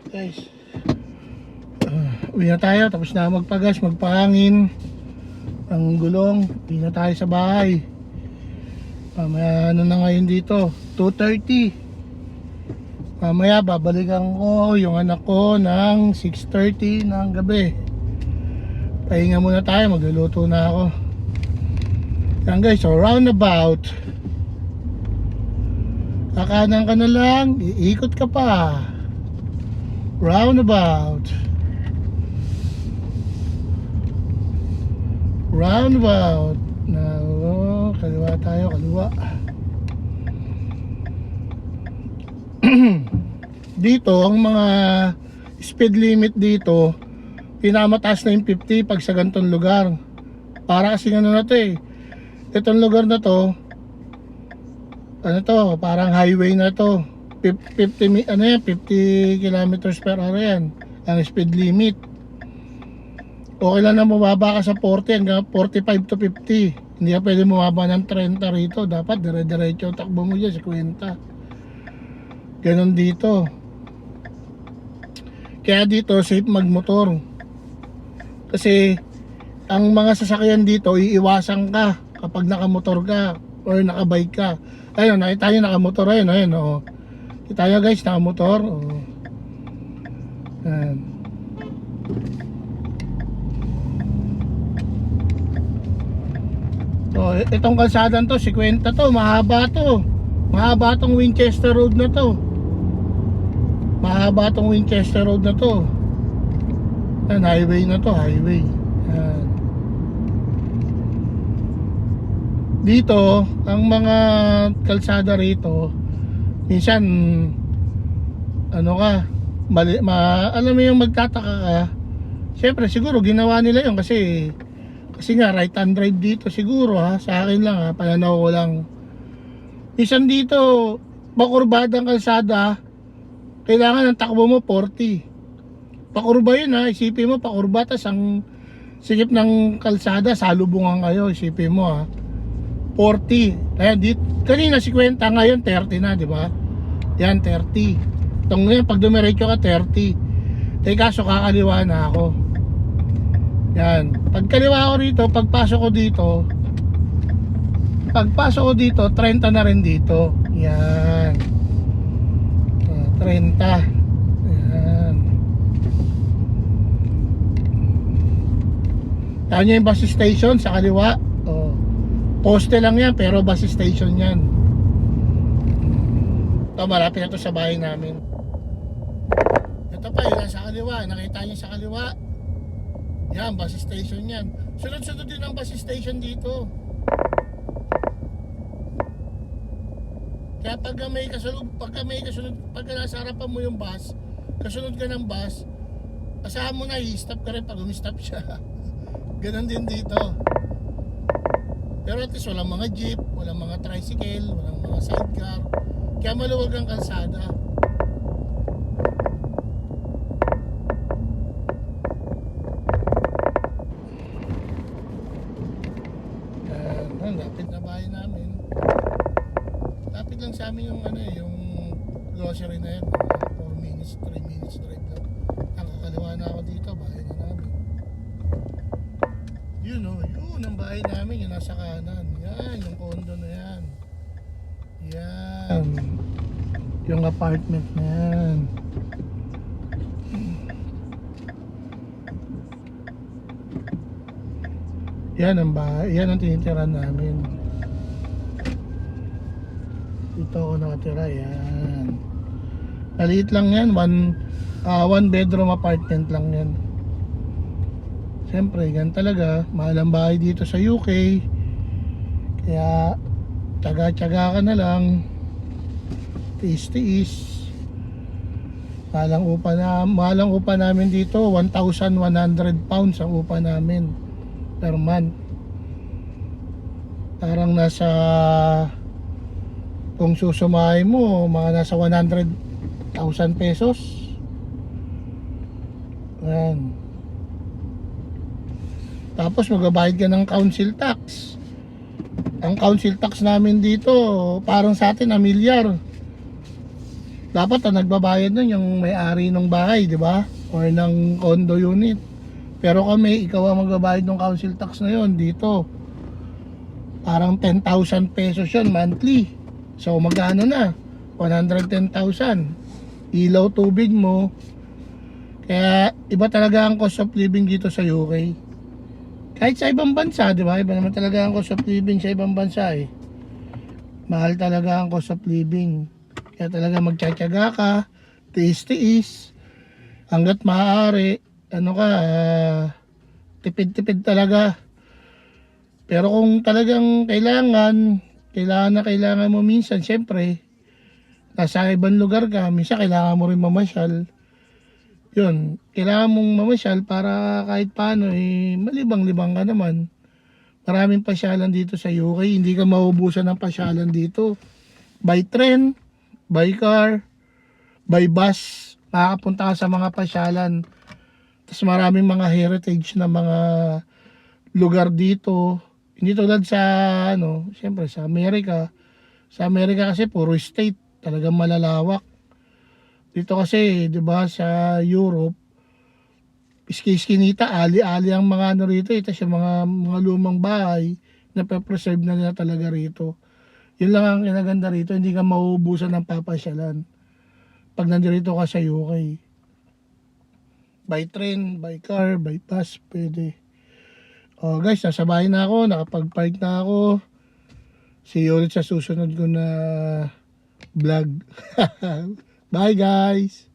Guys, uwi na tayo. Tapos na magpagas, magpahangin ang gulong. Uwi na tayo sa bahay. Mamaya ano na ngayon dito, 2:30. Mamaya babalikan ko yung anak ko ng 6:30 ng gabi. Pahinga muna tayo, magluluto na ako. Yan guys, so roundabout. Kakanan ka na lang, iikot ka pa. Roundabout. Roundabout. No, kaliwa tayo, kaliwa. Dito, ang mga speed limit dito, pinamataas na yung 50 pag sa ganitong lugar. Para kasi ano na to eh. Itong lugar na to, ano to, parang highway na to. 50 kilometers per hour yan ang speed limit. Okay lang na mababa ka sa 40 hanggang 45 to 50. Hindi ka pwede mababa ng 30 rito. Dapat dire-diretso takbo mo dyan sa 50. Ganon dito. Kaya dito safe magmotor. Kasi ang mga sasakyan dito iiwasan ka kapag nakamotor ka or nakabike ka. Ayun, nakita nyo nakamotor. Ayun, oh. Kita nyo guys, nakamotor. Oh. Ayan. So, itong kalsadan to, 50 to, mahaba to. Mahaba tong Winchester Road na to. Mahaba tong Winchester Road na to. Ayan, highway na to, highway. Ayan. Dito, ang mga kalsada rito, minsan, ano ka, alam mo yung magtataka ka, syempre siguro ginawa nila yun kasi nga right hand drive dito siguro ha, sa akin lang ha, pananaw ko lang. Minsan dito, pakurbadang kalsada, kailangan ng takbo mo 40. Pakurba yun ha, isipin mo pakurba, tas ang sikip ng kalsada, salubungan kayo, isipin mo ha, 40. Ayan, dito, kanina 50, ngayon 30 na, di ba? Yan, 30. Itong ngayon, pag dumiretso ka, 30. Eh, kaso kakaliwa na ako. Yan. Pagkaliwa ko rito, pagpasok ko dito, 30 na rin dito. Yan. 30. Yan. Yan yung bus station sa kaliwa. Oh. Poste lang yan, pero bus station yan. Ito, malapit na ito sa bahay namin. Ito pa, yun sa kaliwa. Nakita niyo sa kaliwa. Yan, bus station yan. Sunod-sunod din ang bus station dito. Kaya pagka nasa harapan mo yung bus, kasunod ka ng bus, asahan mo na, i-stop ka rin pag umi-stop siya. Ganon din dito. Pero at least walang mga jeep, walang mga tricycle, walang mga sidecar. Kaya maluwag ang kalsada. Lapit na bahay namin. Lapit lang sa amin yung yung grocery na yan. 4 minutes, 3 minutes drive lang. Nakakaliwa na ako dito, bahay na namin. Yun ang bahay namin, yung nasa kanan. Yan, yung condo na yan. Yan. Yung apartment na yan. Yan ang bahay, yan ang tinitirahan namin. Dito ako nakatira, yan. Maliit lang yan, one bedroom apartment lang yan. Siyempre, gan talaga, mahal ang bahay dito sa UK. Kaya, tsaga-tsaga ka na lang. Tiis-tiis. Mahal ang upa namin dito, 1,100 pounds ang upa namin per month. Parang nasa, kung susumahin mo, mga nasa 100,000 pesos. Ayan. Tapos magbabayad ka ng council tax. Ang council tax namin dito, parang sa atin, 1 milyar. Dapat ang nagbabayad nun yung may-ari ng bahay, di ba? Or ng condo unit. Pero kami, ikaw ang magbabayad ng council tax na yun dito. Parang 10,000 pesos yun monthly. So magkano na? 110,000. Ilaw, tubig mo. Kaya iba talaga ang cost of living dito sa UK. Kahit sa ibang bansa, di ba? Iba naman talaga ang cost of living sa ibang bansa eh. Mahal talaga ang cost of living. Kaya talaga magtsatsaga ka, tiis-tiis, hanggat maaari, ano ka, tipid-tipid talaga. Pero kung talagang kailangan mo minsan, syempre, nasa ibang lugar ka, minsan kailangan mo rin mamasyal. Yun, kailangan mong mamasyal para kahit paano, malibang-libang ka naman. Maraming pasyalan dito sa UK, hindi ka maubusan ng pasyalan dito. By train, by car, by bus, makakapunta ka sa mga pasyalan. Tapos maraming mga heritage na mga lugar dito. Hindi tulad sa, siyempre sa Amerika. Sa Amerika kasi puro state, talagang malalawak. Dito kasi, di ba, sa Europe, iski-iskinita, ali-ali ang mga rito. Tapos yung mga lumang bahay, na preserve na nila talaga rito. Yun lang ang kinaganda rito, hindi ka mauubusan ng papasyalan pag nandito ka sa UK. By train, by car, by bus, pwede. Oh guys, nasa bahay na ako, nakapag-park na ako. See you ulit sa susunod ko na vlog. Bye guys!